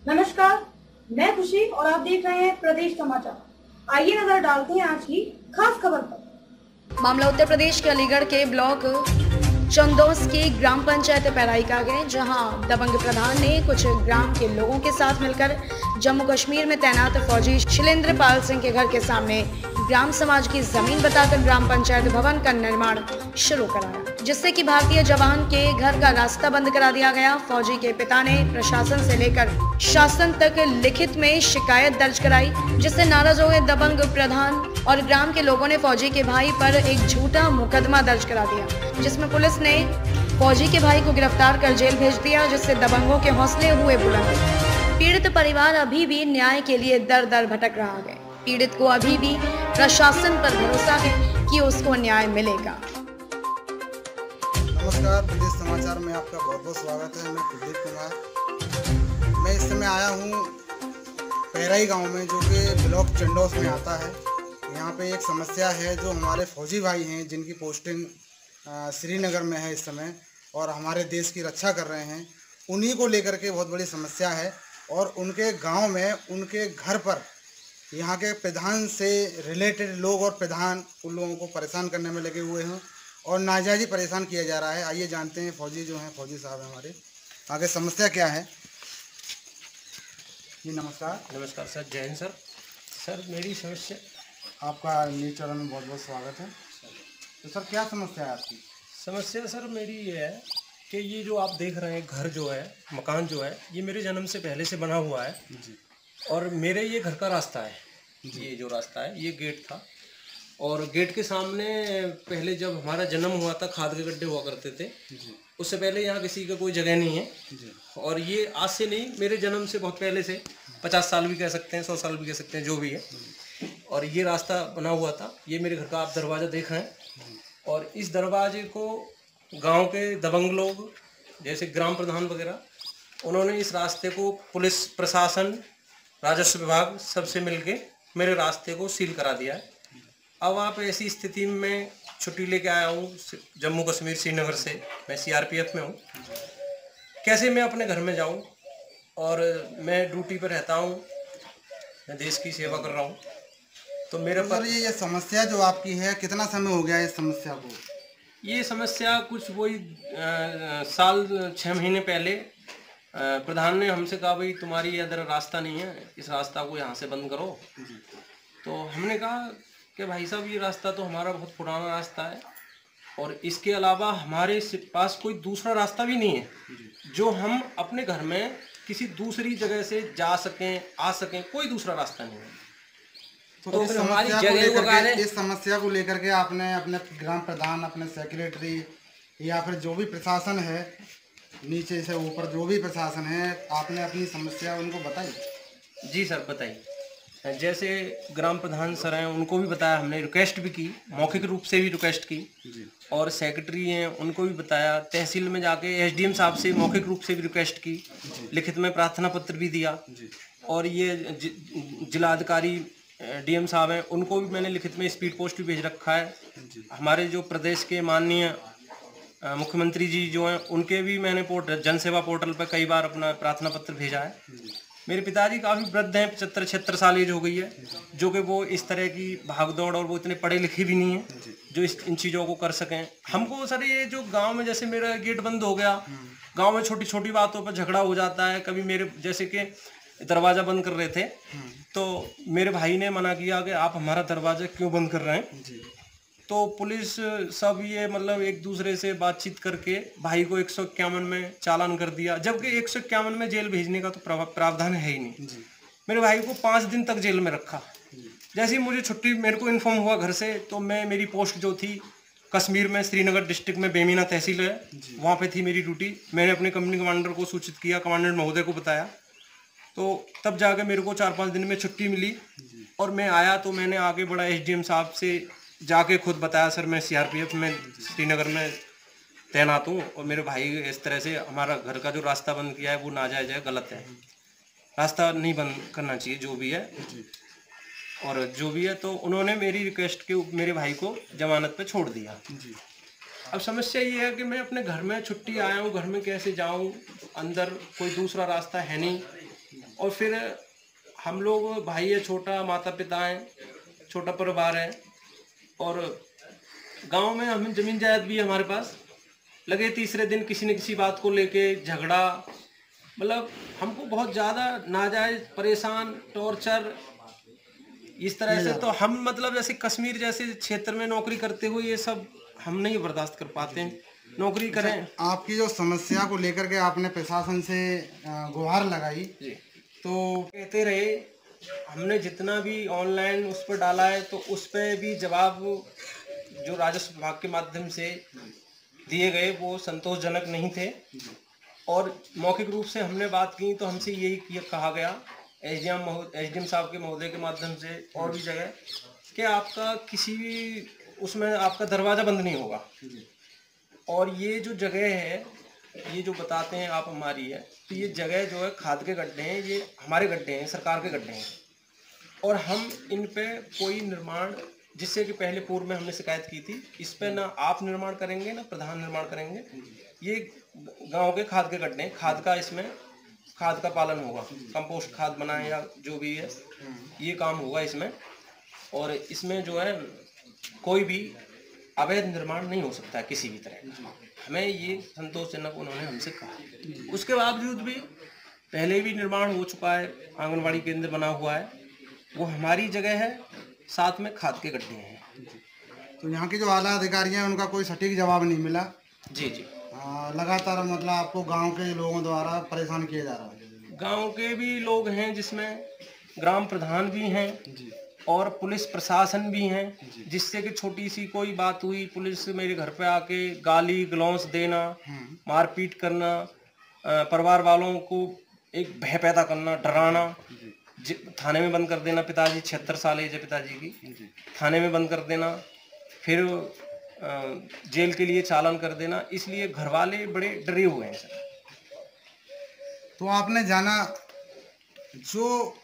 नमस्कार, मैं खुशी और आप देख रहे हैं प्रदेश समाचार। आइए नजर डालते हैं आज की खास खबर पर। मामला उत्तर प्रदेश के अलीगढ़ के ब्लॉक चंदौस की ग्राम पंचायत पैराई का है, जहां दबंग प्रधान ने कुछ ग्राम के लोगों के साथ मिलकर जम्मू कश्मीर में तैनात फौजी शिलेंद्र पाल सिंह के घर के सामने ग्राम समाज की जमीन बताकर ग्राम पंचायत भवन का निर्माण शुरू कराया, जिससे कि भारतीय जवान के घर का रास्ता बंद करा दिया गया। फौजी के पिता ने प्रशासन से लेकर शासन तक लिखित में शिकायत दर्ज कराई, जिससे नाराज हुए दबंग प्रधान और ग्राम के लोगों ने फौजी के भाई पर एक झूठा मुकदमा दर्ज करा दिया, जिसमें पुलिस ने फौजी के भाई को गिरफ्तार कर जेल भेज दिया, जिससे दबंगों के हौसले हुए बुलंद। पीड़ित परिवार अभी भी न्याय के लिए दर दर भटक रहा है। पीड़ित को अभी भी प्रशासन पर भरोसा है कि उसको न्याय मिलेगा। नमस्कार, प्रदेश समाचार में आपका बहुत बहुत स्वागत है। मैं कुलदीप कुमार। मैं इस समय आया हूँ पैराई गांव में, जो कि ब्लॉक चंदौस में आता है। यहाँ पे एक समस्या है, जो हमारे फौजी भाई हैं जिनकी पोस्टिंग श्रीनगर में है इस समय और हमारे देश की रक्षा कर रहे हैं, उन्हीं को लेकर के बहुत बड़ी समस्या है। और उनके गांव में उनके घर पर यहाँ के प्रधान से रिलेटेड लोग और प्रधान उन लोगों को परेशान करने में लगे हुए हैं और नाजायज़ परेशान किया जा रहा है। आइए जानते हैं फौजी जो हैं, फौजी साहब हैं हमारे, आगे समस्या क्या है। जी नमस्कार। नमस्कार सर, जय हिंद सर। सर मेरी समस्या, आपका न्यूज़ चैनल में बहुत बहुत स्वागत है। तो सर क्या समस्या है आपकी? समस्या सर मेरी ये है कि ये जो आप देख रहे हैं घर जो है, मकान जो है, ये मेरे जन्म से पहले से बना हुआ है जी। और मेरे ये घर का रास्ता है। ये जो रास्ता है, ये गेट था और गेट के सामने पहले जब हमारा जन्म हुआ था खाद के गड्ढे हुआ करते थे जी। उससे पहले यहाँ किसी का कोई जगह नहीं है जी। और ये आज से नहीं, मेरे जन्म से बहुत पहले से 50 साल भी कह सकते हैं, 100 साल भी कह सकते हैं, जो भी है। और ये रास्ता बना हुआ था। ये मेरे घर का आप दरवाज़ा देख रहे हैं और इस दरवाजे को गांव के दबंग लोग जैसे ग्राम प्रधान वगैरह, उन्होंने इस रास्ते को पुलिस प्रशासन, राजस्व विभाग सबसे मिलके मेरे रास्ते को सील करा दिया है। अब आप ऐसी स्थिति में छुट्टी लेके आया हूँ जम्मू कश्मीर श्रीनगर से। मैं सीआरपीएफ में हूँ। कैसे मैं अपने घर में जाऊँ? और मैं ड्यूटी पर रहता हूँ, मैं देश की सेवा कर रहा हूँ। तो मेरे पर ये समस्या जो आपकी है, कितना समय हो गया इस समस्या को? ये समस्या कुछ वही साल 6 महीने पहले प्रधान ने हमसे कहा, भाई तुम्हारी इधर रास्ता नहीं है, इस रास्ता को यहाँ से बंद करो। तो हमने कहा कि भाई साहब ये रास्ता तो हमारा बहुत पुराना रास्ता है और इसके अलावा हमारे पास कोई दूसरा रास्ता भी नहीं है जो हम अपने घर में किसी दूसरी जगह से जा सकें, आ सकें, कोई दूसरा रास्ता नहीं है। तो फिर हमारी जगह इस समस्या को लेकर के आपने अपने ग्राम प्रधान, अपने सेक्रेटरी या फिर जो भी प्रशासन है, नीचे से ऊपर जो भी प्रशासन है, आपने अपनी समस्या उनको बताई? जी सर बताइए। जैसे ग्राम प्रधान सर हैं, उनको भी बताया, हमने रिक्वेस्ट भी की, मौखिक रूप से भी रिक्वेस्ट की जी। और सेक्रेटरी हैं, उनको भी बताया। तहसील में जाके एसडीएम साहब से मौखिक रूप से भी रिक्वेस्ट की, लिखित में प्रार्थना पत्र भी दिया जी। और ये जिलाधिकारी डीएम साहब हैं, उनको भी मैंने लिखित में स्पीड पोस्ट भी भेज रखा है जी। हमारे जो प्रदेश के माननीय मुख्यमंत्री जी जो हैं, उनके भी मैंने जनसेवा पोर्टल पर कई बार अपना प्रार्थना पत्र भेजा है। मेरे पिताजी काफ़ी वृद्ध हैं, 75-76 साल एज हो गई है, जो कि वो इस तरह की भागदौड़, और वो इतने पढ़े लिखे भी नहीं हैं जो इन चीज़ों को कर सकें। हमको सर ये जो गांव में, जैसे मेरा गेट बंद हो गया, गांव में छोटी छोटी बातों पर झगड़ा हो जाता है। कभी मेरे जैसे कि दरवाज़ा बंद कर रहे थे तो मेरे भाई ने मना किया कि आप हमारा दरवाज़ा क्यों बंद कर रहे हैं। तो पुलिस सब ये मतलब एक दूसरे से बातचीत करके भाई को 151 में चालान कर दिया, जबकि 151 में जेल भेजने का तो प्रावधान है ही नहीं। मेरे भाई को 5 दिन तक जेल में रखा। जैसे ही मुझे छुट्टी, मेरे को इन्फॉर्म हुआ घर से, तो मैं, मेरी पोस्ट जो थी कश्मीर में, श्रीनगर डिस्ट्रिक्ट में बेमीना तहसील है, वहाँ पे थी मेरी ड्यूटी। मैंने अपने कंपनी कमांडर को सूचित किया, कमांडेंट महोदय को बताया, तो तब जाके मेरे को 4-5 दिन में छुट्टी मिली और मैं आया। तो मैंने आगे बढ़ा, एसडीएम साहब से जाके खुद बताया, सर मैं सीआरपीएफ में श्रीनगर में तैनात हूँ और मेरे भाई इस तरह से हमारा घर का जो रास्ता बंद किया है वो नाजायज़ है, गलत है, रास्ता नहीं बंद करना चाहिए जो भी है। और जो भी है, तो उन्होंने मेरी रिक्वेस्ट के मेरे भाई को जमानत पे छोड़ दिया जी। अब समस्या ये है कि मैं अपने घर में छुट्टी आया हूँ, घर में कैसे जाऊँ, अंदर कोई दूसरा रास्ता है नहीं। और फिर हम लोग भाई है छोटा, माता पिता हैं, छोटा परिवार है, और गांव में हम जमीन जायदाद भी है हमारे पास। लगे तीसरे दिन किसी न किसी बात को लेके झगड़ा, मतलब हमको बहुत ज़्यादा नाजायज परेशान, टॉर्चर, इस तरह से। तो हम मतलब जैसे कश्मीर जैसे क्षेत्र में नौकरी करते हुए ये सब हम नहीं बर्दाश्त कर पाते हैं। नौकरी करें। आपकी जो समस्या को लेकर के आपने प्रशासन से गुहार लगाई, तो कहते रहे, हमने जितना भी ऑनलाइन उस पर डाला है तो उस पर भी जवाब जो राजस्व विभाग के माध्यम से दिए गए वो संतोषजनक नहीं थे। और मौखिक रूप से हमने बात की तो हमसे यही कहा गया एसडीएम साहब के महोदय के माध्यम से और भी जगह कि आपका किसी भी उसमें आपका दरवाज़ा बंद नहीं होगा। और ये जो जगह है, ये जो बताते हैं आप हमारी है, तो ये जगह जो है खाद के गड्ढे हैं, ये हमारे गड्ढे हैं, सरकार के गड्ढे हैं। और हम इन पे कोई निर्माण, जिससे कि पहले पूर्व में हमने शिकायत की थी, इस पे ना आप निर्माण करेंगे ना प्रधान निर्माण करेंगे। ये गांव के खाद के गड्ढे हैं, खाद का इसमें खाद का पालन होगा, कंपोस्ट खाद बनाए या जो भी है ये काम होगा इसमें। और इसमें जो है कोई भी अवैध निर्माण नहीं हो सकता है किसी भी तरह का। हमें ये संतोषजनक उन्होंने हमसे कहा। उसके बावजूद भी पहले भी निर्माण हो चुका है, आंगनवाड़ी केंद्र बना हुआ है, वो हमारी जगह है, साथ में खाद के गड्ढे हैं। तो यहाँ के जो आला अधिकारी हैं उनका कोई सटीक जवाब नहीं मिला। जी जी, लगातार मतलब आपको गांव के लोगों द्वारा परेशान किया जा रहा है। गांव के भी लोग हैं, जिसमें ग्राम प्रधान भी हैं और पुलिस प्रशासन भी हैं, जिससे कि छोटी सी कोई बात हुई, पुलिस मेरे घर पे आके गाली गलौज देना, मारपीट करना, परिवार वालों को एक भय पैदा करना, डराना, थाने में बंद कर देना। पिताजी 76 साल एज है पिताजी की, थाने में बंद कर देना, फिर जेल के लिए चालान कर देना। इसलिए घर वाले बड़े डरे हुए हैं सर। तो आपने जाना, जो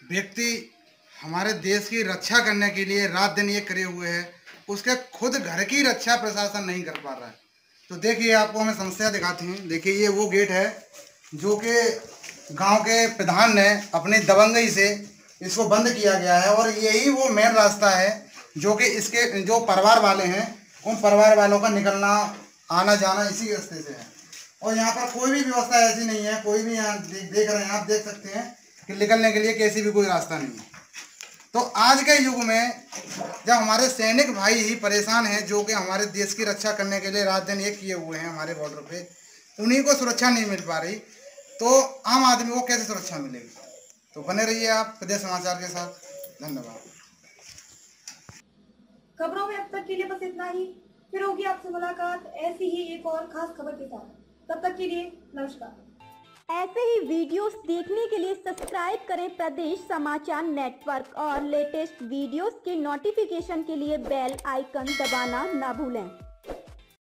व्यक्ति हमारे देश की रक्षा करने के लिए रात दिन ये करे हुए हैं, उसके खुद घर की रक्षा प्रशासन नहीं कर पा रहा है। तो देखिए, आपको हमें समस्या दिखाते हैं। देखिए, ये वो गेट है जो कि गांव के प्रधान ने अपनी दबंगई से इसको बंद किया गया है, और यही वो मेन रास्ता है जो कि इसके जो परिवार वाले हैं, उन परिवार वालों का निकलना आना जाना इसी रास्ते से है। और यहाँ पर कोई भी व्यवस्था ऐसी नहीं है, कोई भी यहाँ देख रहे हैं, आप देख सकते हैं कि निकलने के लिए कैसी भी कोई रास्ता नहीं है। तो आज के युग में जब हमारे सैनिक भाई ही परेशान हैं, जो कि हमारे देश की रक्षा करने के लिए रात दिन ये किए हुए हैं हमारे बॉर्डर पे, उन्हीं को सुरक्षा नहीं मिल पा रही, तो आम आदमी को कैसे सुरक्षा मिलेगी। तो बने रहिए आप प्रदेश समाचार के साथ। धन्यवाद। खबरों में अब तक के लिए बस इतना ही। फिर होगी आपसे मुलाकात ऐसी ही एक और खास खबर के साथ। तब तक के लिए नमस्कार। ऐसे ही वीडियोस देखने के लिए सब्सक्राइब करें प्रदेश समाचार नेटवर्क और लेटेस्ट वीडियोस के नोटिफिकेशन के लिए बेल आइकन दबाना ना भूलें।